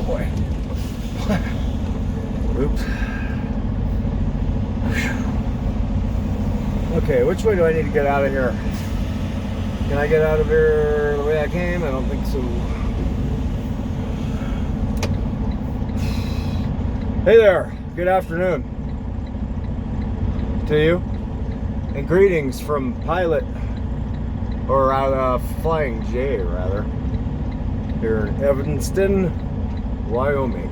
boy. Oops. Okay, which way do I need to get out of here? Can I get out of here the way I came? I don't think so. Hey there, good afternoon to you, and greetings from Pilot, or Flying J rather, here in Evanston, Wyoming.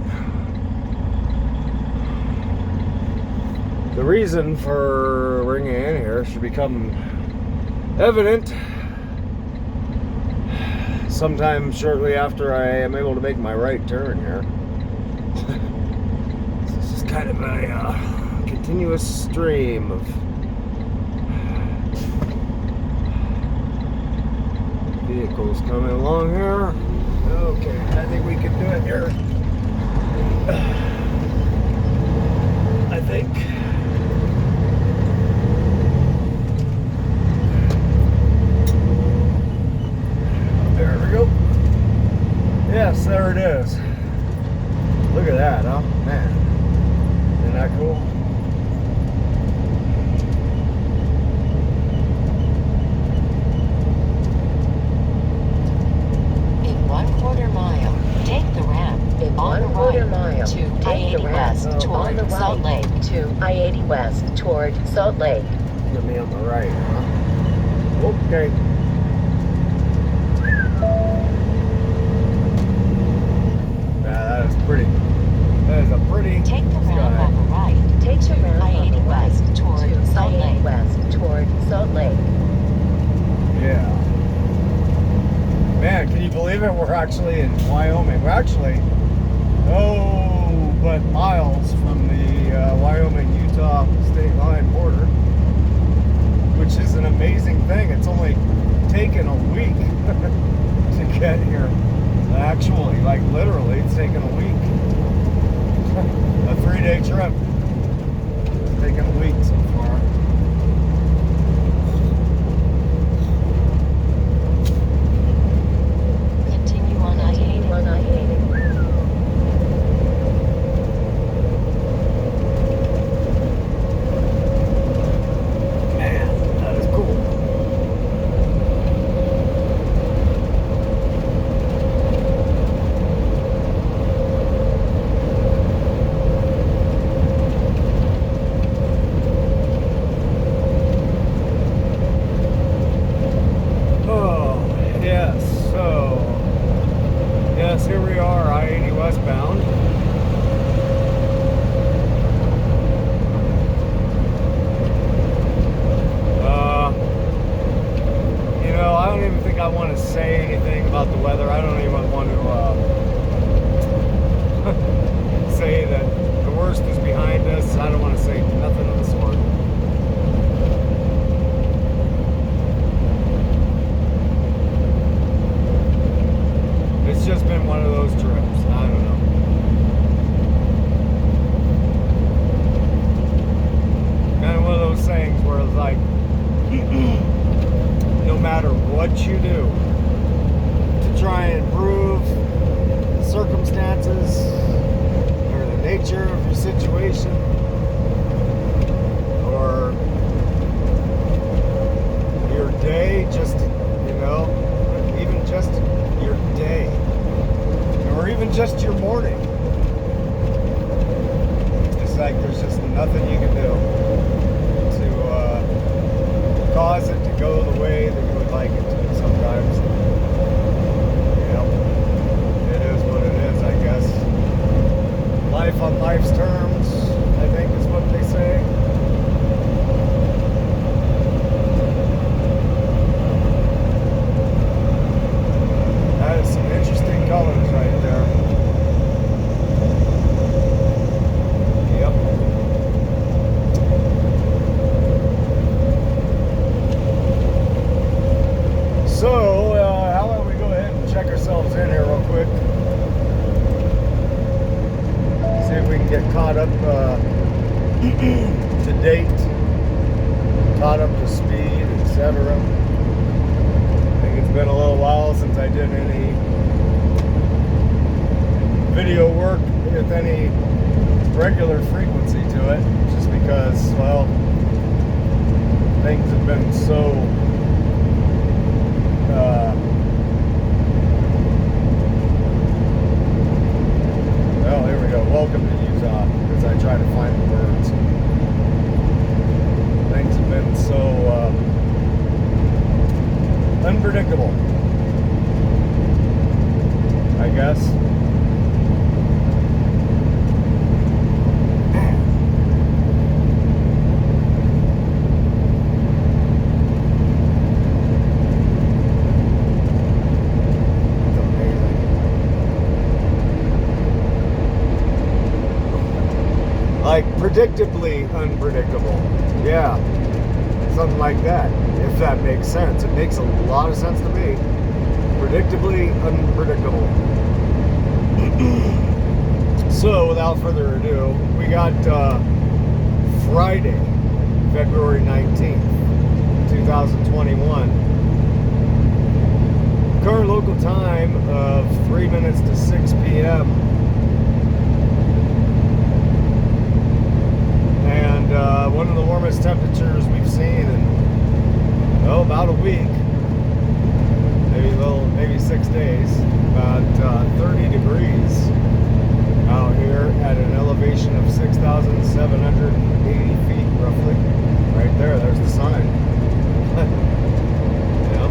The reason for ringing in here should become evident sometime shortly after I am able to make my right turn here. This is kind of a continuous stream of vehicles coming along here. Okay, I think we can do it here. I think. There we go. Yes, there it is. Look at that, huh? Man. Isn't that cool? In 1/4 mile, take the ramp. In On the 1/4 right mile, to take the I-80 ramp. west On toward the Salt right Lake. to I-80 west toward Salt Lake. Get me on the right, huh? Okay. That is pretty. That is a pretty Take the ramp sky. on the right. Take the ramp on I-80 the right west toward to Salt I-80 Lake. west toward Salt Lake. Yeah. Man, can you believe it? We're actually in Wyoming. We're actually, but miles from the Wyoming-Utah state line border, which is an amazing thing. It's only taken a week to get here. Actually, like literally, it's taken a week. A 3-day trip. It's taken a week so far. Continue on I-80. On I-80. Man, that is cool. Oh, yes. So, yes, here we are, I-80 westbound. I don't even think I want to say anything about the weather. I don't even want to say that the worst is behind us. I don't want to say nothing of the sort. It's just been one of those trips. I don't know. Kind of one of those things where it's like, no matter what you do to try and improve the circumstances or the nature of your situation, or your day, just, even just your day, or even just your morning, it's like there's just nothing you can do to cause it to go the way that you would like it to sometimes. It is what it is, I guess. Life on life's terms, I think is what they say. That is some interesting colors right there. Yep. So, how about we go ahead and check ourselves in here real quick. See if we can get caught up to date, caught up to speed, etc. I think it's been a little while since I did any video work with any regular frequency to it, just because, well, things have been so well, here we go. Welcome to Utah, because I try to find the words. Things have been so unpredictable, I guess. Like predictably unpredictable. Yeah. Something like that. If that makes sense. It makes a lot of sense to me. Predictably unpredictable. So without further ado, we got Friday, February 19th, 2021. Current local time of 3 minutes to 6 p.m. One of the warmest temperatures we've seen in about a week, maybe 6 days. About 30 degrees out here at an elevation of 6,780 feet, roughly. Right there, there's the sign. Yeah.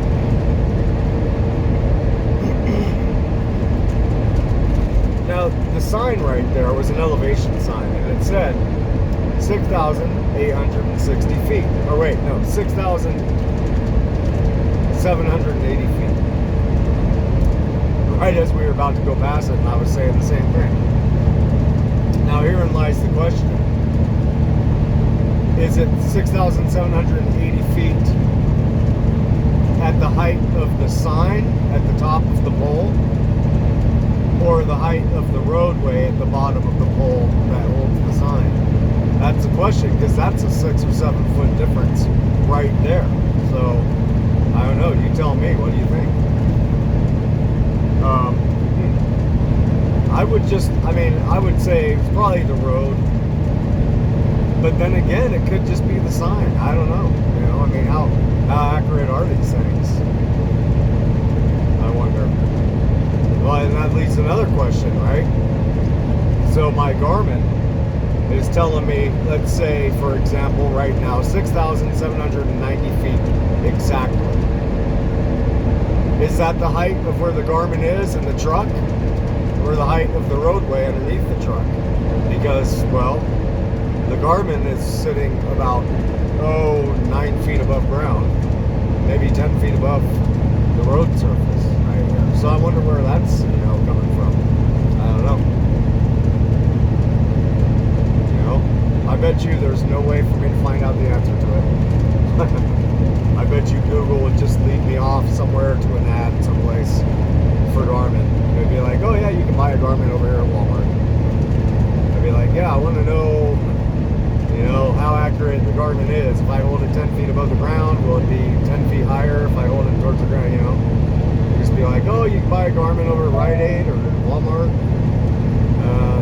Now, the sign right there was an elevation sign, and it said 6,860 feet. Or wait, no, 6,780 feet. Right as we were about to go past it, and I was saying the same thing. Now herein lies the question. Is it 6,780 feet at the height of the sign at the top of the pole? Or the height of the roadway at the bottom of the pole that holds the sign? That's the question, because that's a 6 or 7 foot difference right there. So, I don't know. You tell me. What do you think? I would say it's probably the road. But then again, it could just be the sign. I don't know. How accurate are these things? I wonder. Well, and that leads to another question, right? So my Garmin is telling me, let's say, for example, right now, 6,790 feet exactly. Is that the height of where the Garmin is in the truck? Or the height of the roadway underneath the truck? Because, well, the Garmin is sitting about, 9 feet above ground. Maybe 10 feet above the road surface. So I wonder where that's, coming from. I don't know. I bet you there's no way for me to find out the answer to it. I bet you Google would just lead me off somewhere to an ad someplace for Garmin. It'd be like, oh yeah, you can buy a Garmin over here at Walmart. I'd be like, yeah, I want to know, how accurate the Garmin is. If I hold it 10 feet above the ground, will it be 10 feet higher if I hold it towards the ground, Just be like, oh, you can buy a Garmin over at Rite Aid or Walmart.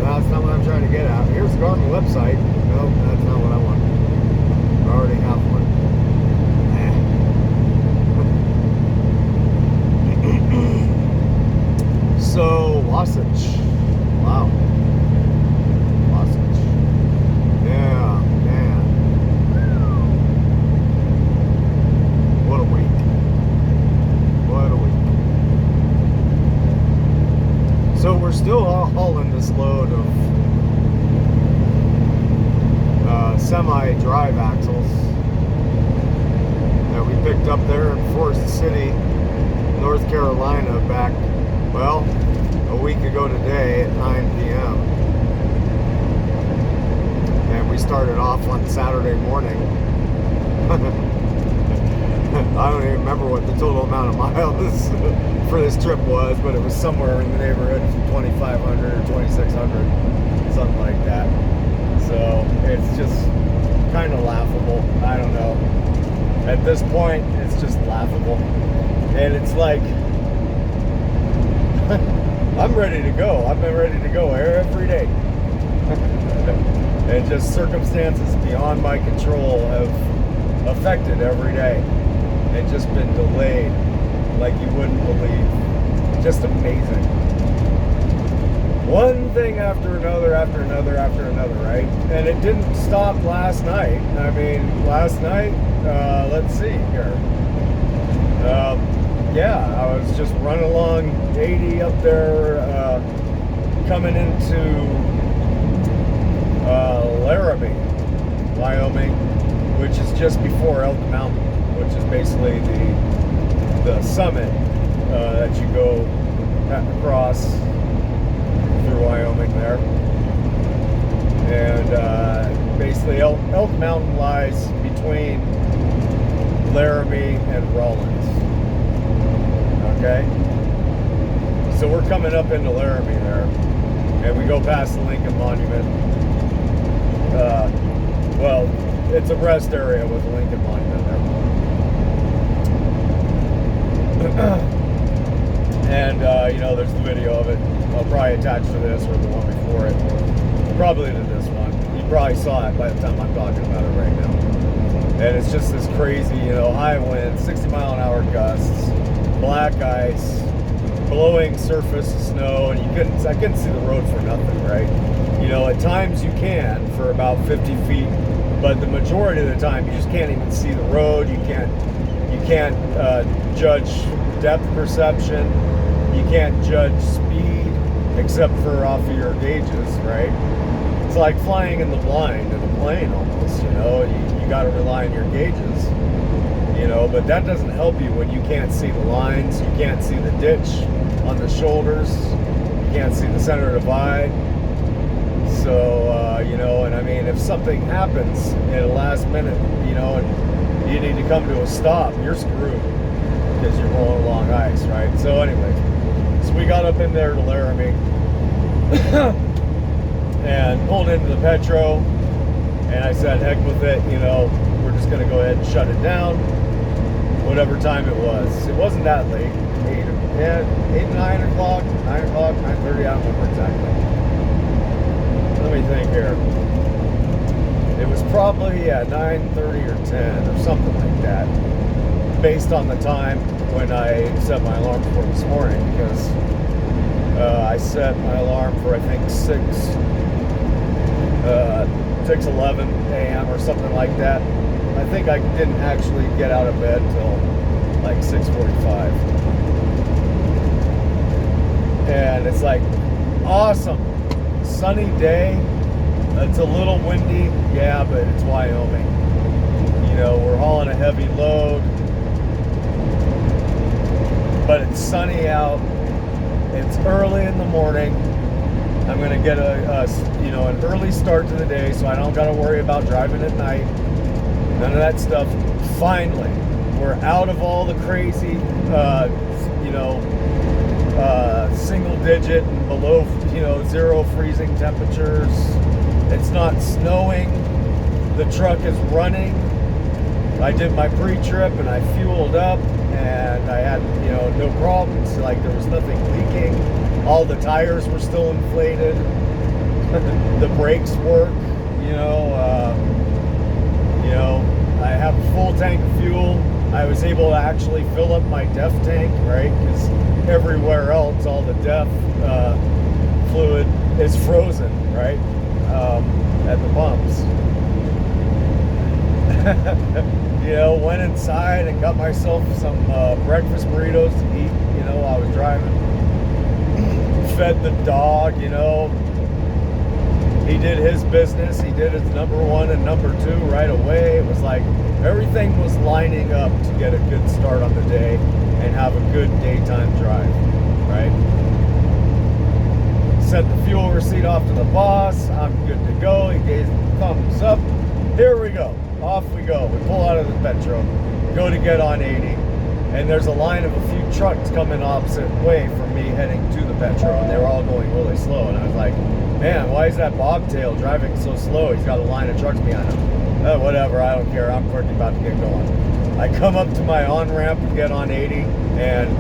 That's not what I'm trying to get at. Here's the Garmin website. No, that's not what I want. I already have one. So, Wasatch. Wow. Wasatch. Yeah, man. What a week. What a week. So we're still hauling this load of semi-drive axles that we picked up there in Forest City, North Carolina back, well, a week ago today at 9 p.m. And we started off on Saturday morning. I don't even remember what the total amount of miles for this trip was, but it was somewhere in the neighborhood of 2,500 or 2,600, something like that. So it's just kind of laughable. I don't know. At this point, it's just laughable. And it's like, I'm ready to go. I've been ready to go every day. And just circumstances beyond my control have affected every day and just been delayed like you wouldn't believe. Just amazing. One thing after another, right? And it didn't stop last night. I mean, last night, let's see here. Yeah, I was just running along 80 up there, coming into Laramie, Wyoming, which is just before Elk Mountain, which is basically the summit that you go across through Wyoming there. And basically Elk Mountain lies between Laramie and Rawlins. Okay? So we're coming up into Laramie there, and we go past the Lincoln Monument. Well, it's a rest area with the Lincoln Monument there. And, you know, there's the video of it. I'll probably attach to this or the one before it. Probably to this one. You probably saw it by the time I'm talking about it right now. And it's just this crazy, you know, high wind, 60-mile-an-hour gusts, black ice, blowing surface snow, and I couldn't see the road for nothing, right? You know, at times you can for about 50 feet, but the majority of the time you just can't even see the road. You can't judge depth perception. You can't judge speed except for off of your gauges, right? It's like flying in the blind in a plane almost, you know. You got to rely on your gauges, you know, but that doesn't help you when you can't see the lines, you can't see the ditch on the shoulders, you can't see the center divide. So, you know, and I mean, if something happens at the last minute, you know, and you need to come to a stop, you're screwed because you're rolling along ice, right? So anyway, so we got up in there to Laramie and pulled into the Petro, and I said, heck with it, you know, we're just going to go ahead and shut it down, whatever time it was. It wasn't that late, 9 o'clock, 9:30, I don't remember exactly. Let me think here. It was probably 9:30 or 10 or something like that, based on the time when I set my alarm for this morning, because I set my alarm for I think 6:11 a.m. or something like that. I think I didn't actually get out of bed till like 6:45, and it's like awesome. Sunny day. It's a little windy, yeah, but it's Wyoming. You know, we're hauling a heavy load, but it's sunny out. It's early in the morning. I'm gonna get you know, an early start to the day, so I don't gotta worry about driving at night. None of that stuff. Finally, we're out of all the crazy, you know, single digit and below, you know, 0 freezing temperatures. It's not snowing. The truck is running. I did my pre-trip and I fueled up and I had, you know, no problems. Like there was nothing leaking. All the tires were still inflated. The brakes work, you know, I have a full tank of fuel. I was able to actually fill up my DEF tank, right? Because everywhere else, all the DEF fluid is frozen, right? At the pumps. You know, went inside and got myself some breakfast burritos to eat, you know, while I was driving. Fed the dog, you know. He did his business. He did his number 1 and number 2 right away. It was like everything was lining up to get a good start on the day and have a good daytime drive, right? Sent the fuel receipt off to the boss. I'm good to go. He gave the thumbs up. Here we go. Off we go. We pull out of the Petro, go to get on 80, and there's a line of a few trucks coming opposite way from me heading to the Petro, and they were all going really slow. And I was like, man, why is that bobtail driving so slow? He's got a line of trucks behind him. Whatever, I don't care. I'm freaking about to get going. I come up to my on-ramp to get on 80, and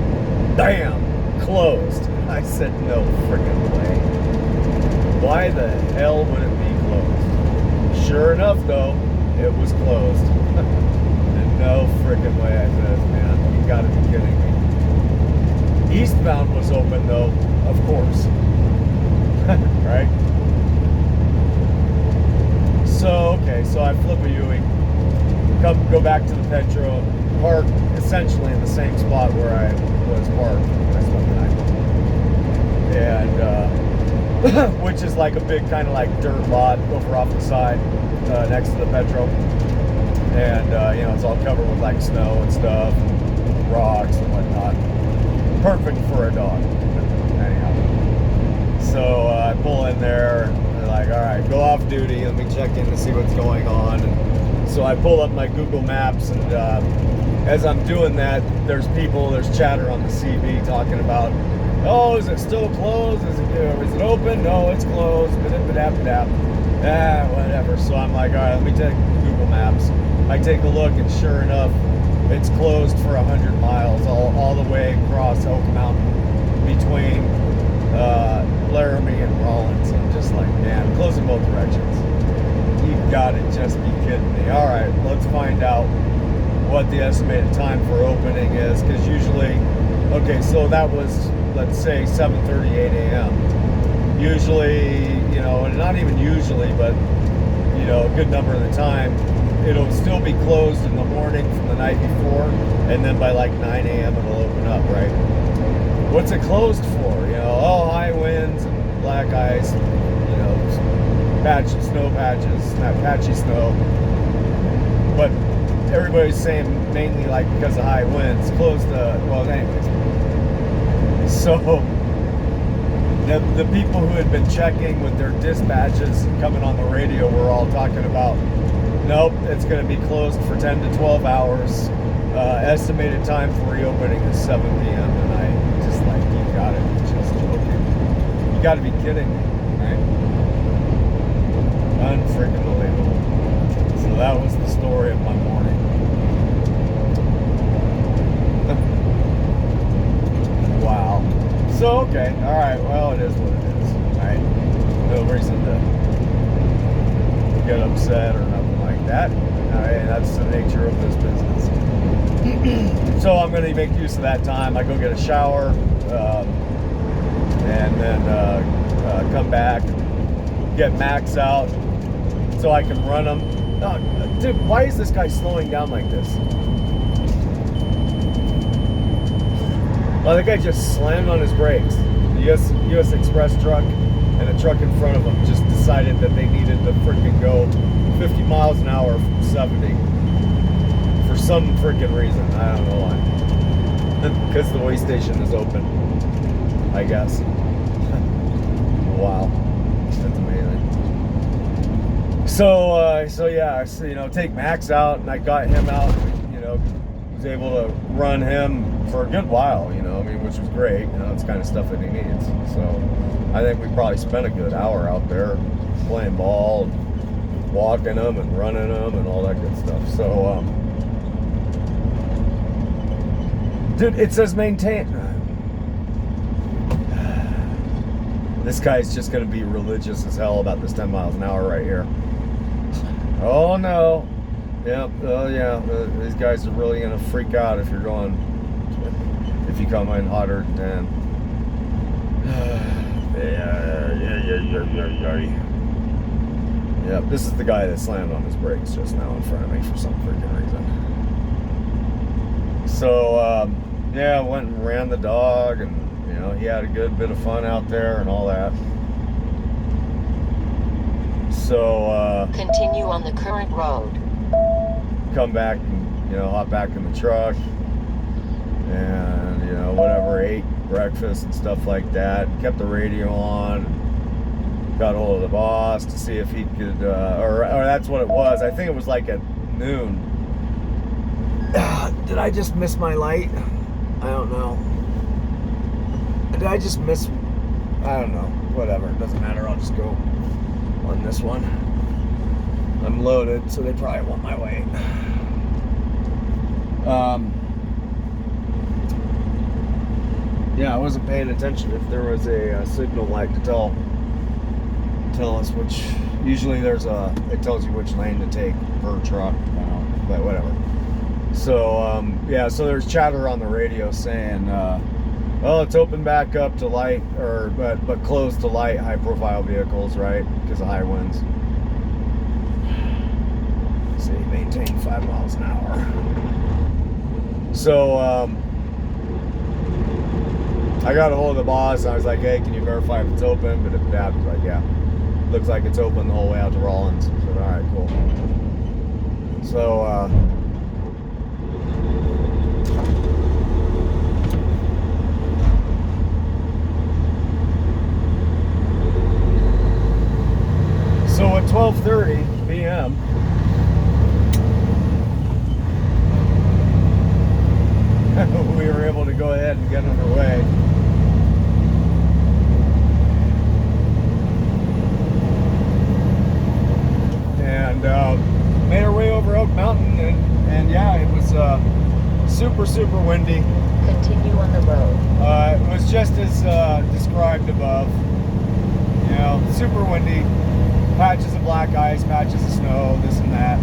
bam, closed. I said, no freaking way. Why the hell would it be closed? Sure enough, though, it was closed. And no freaking way. I said, man, you gotta be kidding me. Eastbound was open, though, of course. Right? So, okay, so I flip a Yui, go back to the Petro, park essentially in the same spot where I was parked when I spent the night. And, which is like a big kind of like dirt lot over off the side next to the Petro. And, you know, it's all covered with like snow and stuff, and rocks and whatnot. Perfect for a dog. Anyhow. So I pull in there, and they're like, all right, go off duty, let me check in to see what's going on. And so I pull up my Google Maps, and as I'm doing that, there's chatter on the CB talking about, oh, is it still closed? Is it open? No, it's closed. Whatever. So I'm like, all right, let me take Google Maps. I take a look, and sure enough, it's closed for 100 miles all the way across Oak Mountain between Laramie and Rollins. I'm just like, man, closed in both directions. You gotta just be kidding me. All right, let's find out what the estimated time for opening is, because usually, okay, so that was, let's say 7:30, 8 a.m. Usually, you know, and not even usually, but, you know, a good number of the time, it'll still be closed in the morning from the night before, and then by like 9 a.m. it'll open up, right? What's it closed for? You know, oh, high winds and black ice, you know, snow patches, not patchy snow. But everybody's saying mainly like because of high winds, closed well, anyways. So the people who had been checking with their dispatches coming on the radio were all talking about, nope, it's going to be closed for 10 to 12 hours. Estimated time for reopening is 7 p.m. tonight. Just like, you gotta be just joking. You gotta be kidding me, right? Unfreaking believable. So that was the story of my morning. Wow. So, okay, alright, well, it is what it is, right? No reason to get upset or nothing like that. Alright, that's the nature of this business. So I'm going to make use of that time. I go get a shower, and then come back, get Max out, so I can run him. Dude, why is this guy slowing down like this? Well, the guy just slammed on his brakes. The US Express truck and a truck in front of him just decided that they needed to freaking go 50 miles an hour from 70 for some freaking reason. I don't know why. Because the way station is open, I guess. Wow, that's amazing. So yeah, so, you know, take Max out, and I got him out. You know, was able to run him for a good while. You know, I mean, which was great. You know, it's kind of stuff that he needs. So I think we probably spent a good hour out there playing ball, and walking them, and running them, and all that good stuff. So, dude, it says maintain. This guy's just going to be religious as hell about this 10 miles an hour right here. Oh, no. Yep. Oh, yeah. These guys are really going to freak out if you're going, if you come in hotter than 10. Yep. This is the guy that slammed on his brakes just now in front of me for some freaking reason. So, yeah, went and ran the dog, and you know, he had a good bit of fun out there and all that. So, continue on the current road. Come back and, you know, hop back in the truck and, you know, whatever, ate breakfast and stuff like that. Kept the radio on. Got hold of the boss to see if he could, or that's what it was. I think it was like at noon. Did I just miss my light? I don't know. Did I just miss? I don't know. Whatever. It doesn't matter. I'll just go on this one. I'm loaded, so they probably want my weight. Yeah, I wasn't paying attention if there was a signal light to tell us which. Usually it tells you which lane to take per truck, but whatever. So yeah, so there's chatter on the radio saying, well, it's open back up to light, but closed to light high profile vehicles, right? Because of high winds. See, maintain 5 miles an hour. So I got a hold of the boss. I was like, hey, can you verify if it's open? But Dad was like, yeah, looks like it's open the whole way out to Rollins. I said, all right, cool. So at 12:30 p.m. we were able to go ahead and get underway. And made our way over Oak Mountain, and yeah, it was super windy. Continue on the road. It was just as described above. You know, super windy, patches of black ice, patches of snow, this and that.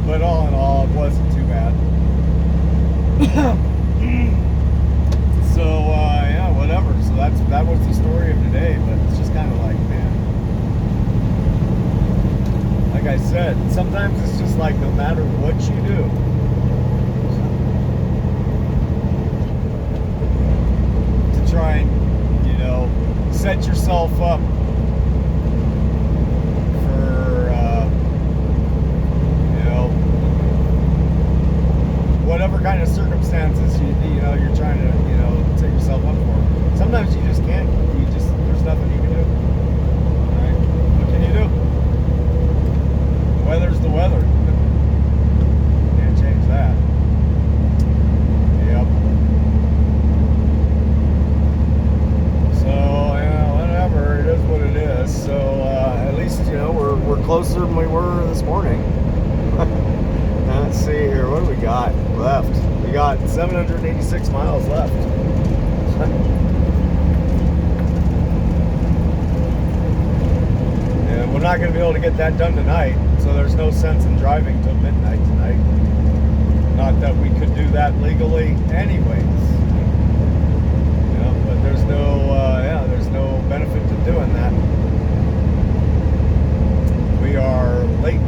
But all in all, it wasn't too bad. So yeah, whatever. So that was the story of today. But it's just kind of like, man, like I said, sometimes it's just like no matter what you do, to try and, you know, set yourself up for you know, whatever kind of circumstances you know you're trying to, you know, set yourself up for. Sometimes you just can't. There's nothing you can do. Right? What can you do? Weather's the weather. Can't change that. Yep. So yeah, whatever. It is what it is. So at least, you know, we're closer than we were this morning. Let's see here. What do we got left? We got 786 miles left. And we're not going to be able to get that done tonight, so there's no sense in driving till midnight tonight. Not that we could do that legally anyways. You know, but there's no benefit to doing that. We are late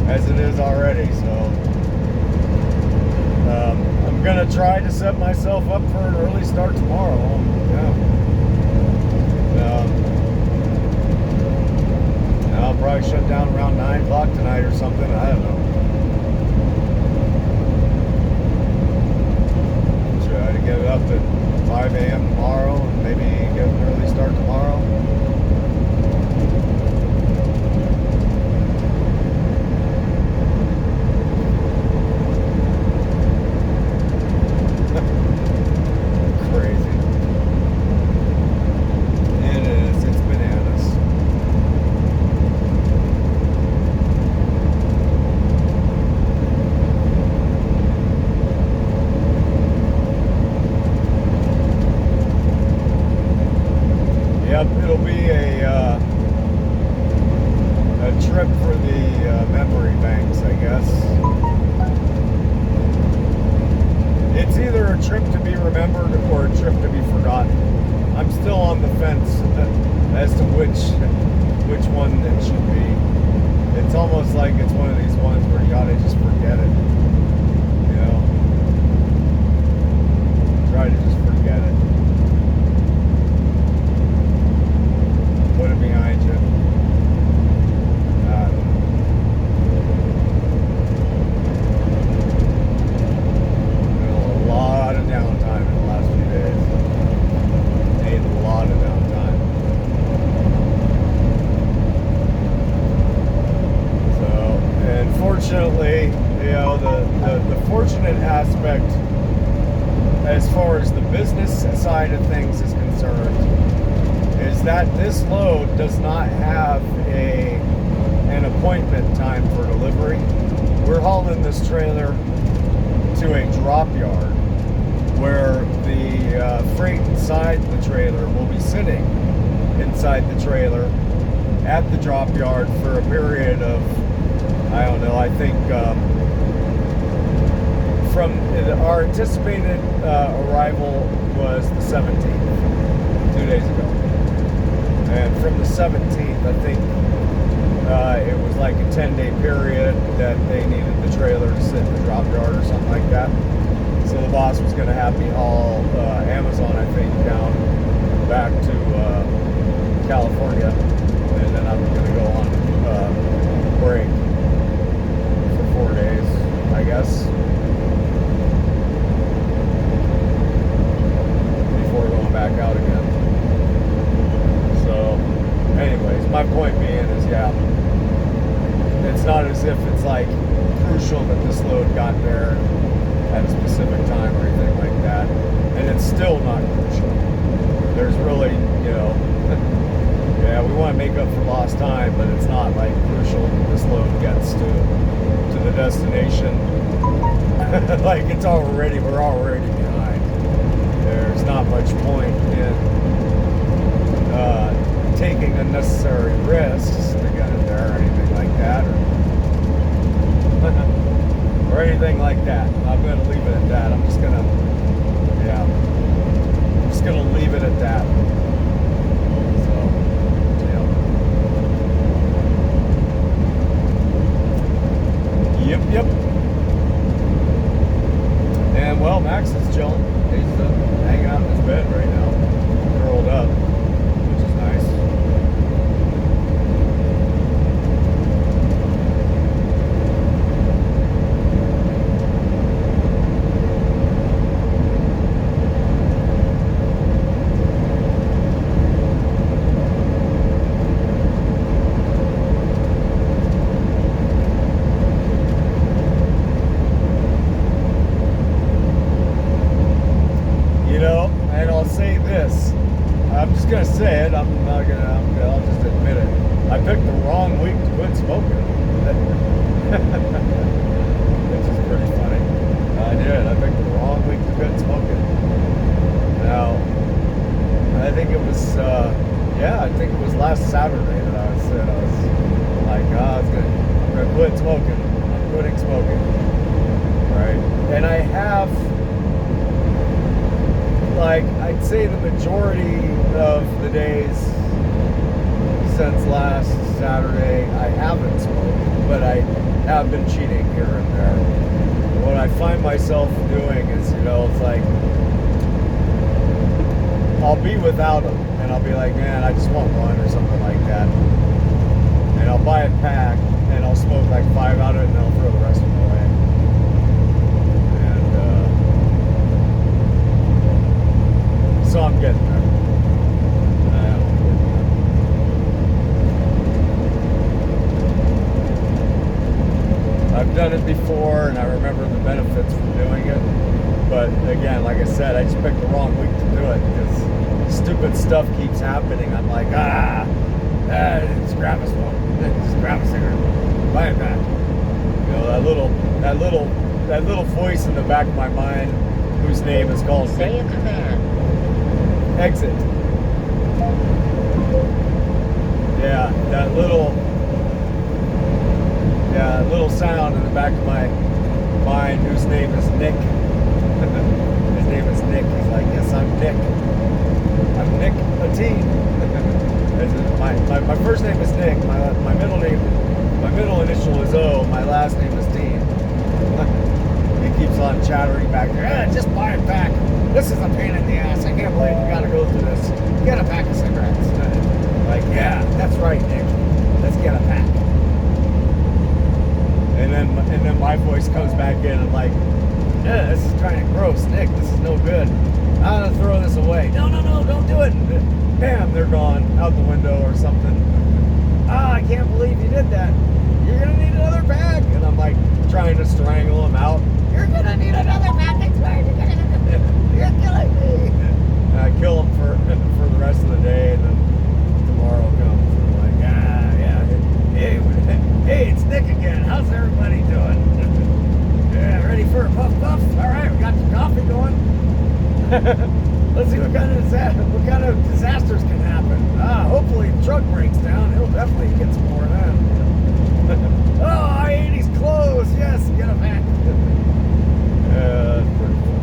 as it is already, so I'm gonna try to set myself up for an early start tomorrow. I'll probably shut down around 9 o'clock tonight or something. I don't know. Try to get it up at 5 a.m. tomorrow and maybe get an early start tomorrow. Crazy. It is. It's bananas. Yep, it'll be a trip for the memory banks, I guess. It's either a trip to be remembered or a trip to be forgotten. I'm still on the fence as to which one it should be. It's almost like it's one of these ones where you gotta just forget it. You know? Try to just forget it. Put it behind you. A lot of downtime in the last few days. A lot of downtime. So, and fortunately, you know, the fortunate aspect as far as the business side of things is concerned is that this load does not have an appointment time for delivery. We're hauling this trailer to a drop yard where the freight inside the trailer will be sitting inside the trailer at the drop yard for a period of, I don't know, I think from our anticipated arrival was the 17th, 2 days ago. And from the 17th, I think it was like a 10-day period that they needed the trailer to sit in the drop yard or something like that. So the boss was going to have me haul Amazon, I think, down back to California, and then I'm going to go on break for 4 days, I guess, before going back out again. So, anyways, my point being is, yeah, it's not as if it's like crucial that this load got there at a specific time or anything like that, and it's still not crucial. There's really, you know, yeah, we want to make up for lost time, but it's not like crucial that this load gets to the destination. Like we're already behind. There's not much point in taking unnecessary risks to get it there or anything like that, or anything like that. I'm going to leave it at that. I'm just going to leave it at that. So, yeah. Yep. And well, Max is chilling. He's hanging out in his bed right now, curled up, which is nice. I'll just admit it. I picked the wrong week to quit smoking. Which is pretty funny. I did. I picked the wrong week to quit smoking. Now, I think it was, last Saturday that I said I was like, I'm gonna quit smoking. I'm quitting smoking. Right? And I have, like, I'd say the majority of the days since last Saturday, I haven't smoked, but I have been cheating here and there. What I find myself doing is, it's like, I'll be without them, and I'll be like, man, I just want one or something like that. And I'll buy a pack, and I'll smoke like 5 out of it, and then I'll throw the rest of them away. And, so I'm getting there. I've done it before, and I remember the benefits from doing it. But again, like I said, I just picked the wrong week to do it because stupid stuff keeps happening. I'm like, just grab a smoke, just grab a cigarette, buy it back. That little voice in the back of my mind, whose name is called Say a command. Exit. Yeah, that little sound in the back of my mind, whose name is Nick. His name is Nick. He's like, yes, I'm Nick. I'm Nick Ateen. My first name is Nick. My middle initial is O. My last name is Dean. He keeps on chattering back there. Just buy it back. This is a pain in the ass. I can't believe you got to go through this. Get a pack of cigarettes. Like, yeah, that's right, Nick. Let's get a pack. And then my voice comes back in. I'm like, yeah, this is kind of gross, Nick. This is no good. I'm gonna throw this away. No, don't do it. And bam, they're gone out the window or something. I can't believe you did that. You're gonna need another pack. And I'm like trying to strangle him out. You're gonna need another pack. I swear you're killing me. And I kill him for the rest of the day, and then tomorrow comes. And I'm like, hey, it's Nick again. How's everybody doing? Yeah, ready for a puff? All right, we got some coffee going. Let's see what kind of disasters can happen. Hopefully the truck breaks down. He'll definitely get some more then. Oh, I-80's closed. Yes, get him back. That's pretty cool.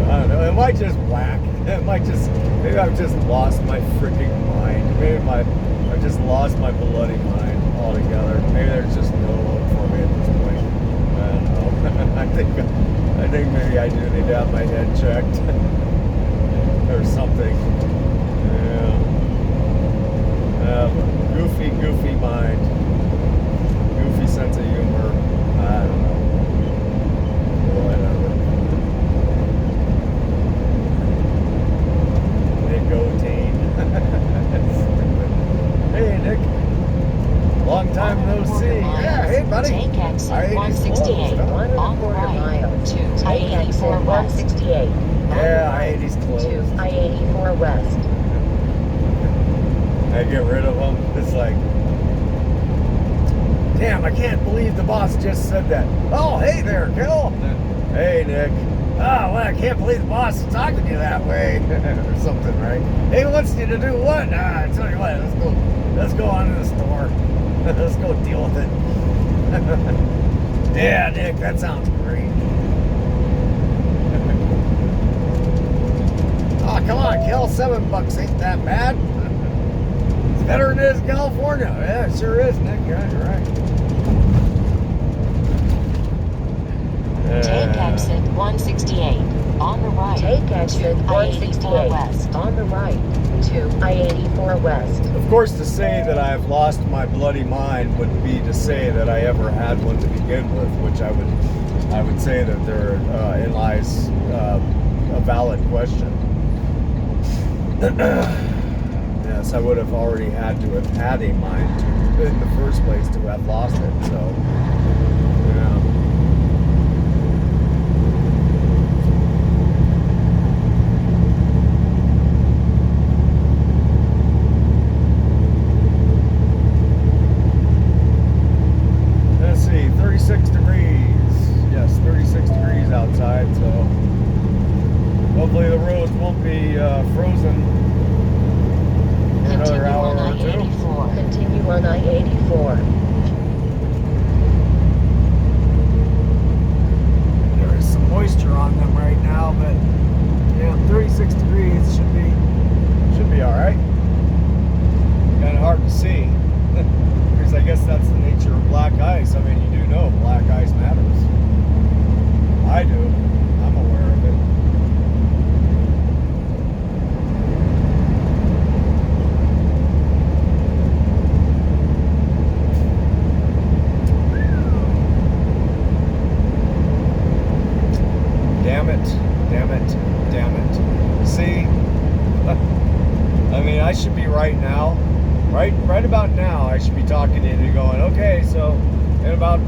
I don't know. It might just whack. Maybe I've just lost my freaking mind. Maybe I've just lost my bloody mind altogether. Maybe there's just no hope for me at this point. I don't know. I think maybe I do need to have my head checked or something. Yeah. Goofy mind. Goofy sense of humor. I don't know. Whatever. Nicotine. Hey, Nick. Long time no see. Yeah, hey, buddy. Take exit I-80's 168 closed, huh? One and a on the quarter right mile. to Take exit I-84 west. 168. Yeah, I-80's closed. To I-84 west. I get rid of them. It's like, damn, I can't believe the boss just said that. Oh, hey there, Kel. Hey, Nick. Oh, well, I can't believe the boss is talking to you that way. Or something, right? He wants you to do what? I tell you what, let's go on to the store. Let's go deal with it. Yeah, Nick, that sounds great. Oh, come on, Kel, $7 ain't that bad. It's better than it is in California. Yeah, it sure is, Nick. Yeah, you're right. Take exit 168 on the right Take exit to I-84 168 west. on the right to I-84 west. Of course, to say that I've lost my bloody mind would be to say that I ever had one to begin with, which I would say that therein lies a valid question. Yes, I would have already had to have had a mind in the first place to have lost it. So, yeah. Let's see, 36 degrees. Yes, 36 degrees outside, so hopefully the roads won't be frozen for another Continue hour on or two. I-84. Continue on I-84. There is some moisture on them right now, but yeah, 36 degrees should be all right. Kind of hard to see because I guess that's the nature of black ice. I mean, you do know black ice matters. I do. I'm aware of it. Damn it. See, I mean, I should be right now, right about now, I should be talking to you and going, okay, so in about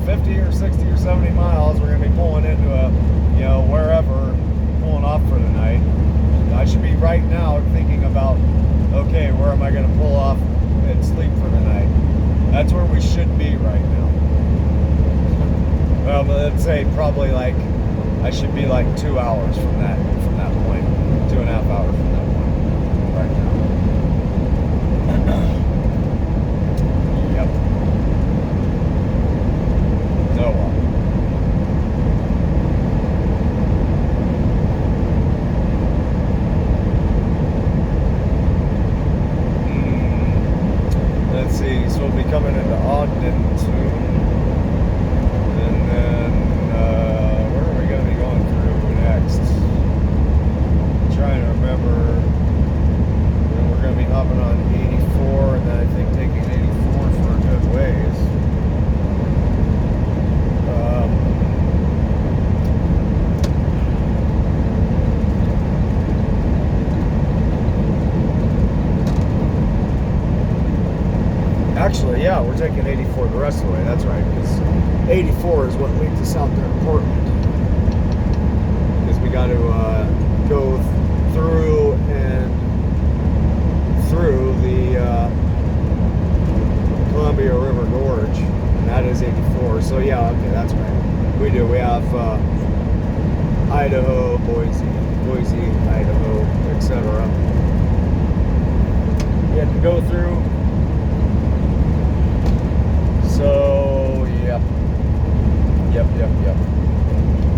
50 or 60 or 70 miles, we're going to be pulling into wherever, pulling off for the night. I should be right now thinking about, okay, where am I going to pull off and sleep for the night? That's where we should be right now. Well, let's say probably like, I should be like 2 hours from that point, 2.5 hours from that point, right now. Yep. Oh well. Let's see, so we'll be coming into Ogden soon. And then, where are we going to be going through next? I'm trying to remember. Then we're going to be hopping on 84, and then I think taking 84 for a good ways. Actually, yeah, we're taking 84 the rest of the way. That's right, because 84 is what leads us out there in Portland. Because we got to go through the Columbia River Gorge, and that is 84. So yeah, okay, that's right. We do. We have Idaho, Boise, Idaho, etc. You had to go through. So, yep.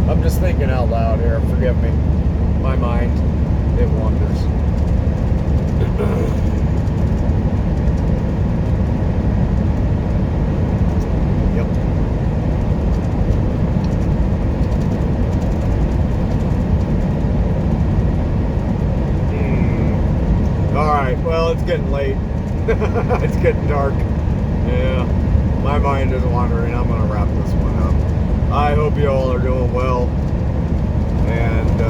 I'm just thinking out loud here. Forgive me. My mind, it wanders. Yep. All right. Well, it's getting late. It's getting dark. Yeah. My mind is wandering. I'm going to wrap this one up. I hope you all are doing well. And,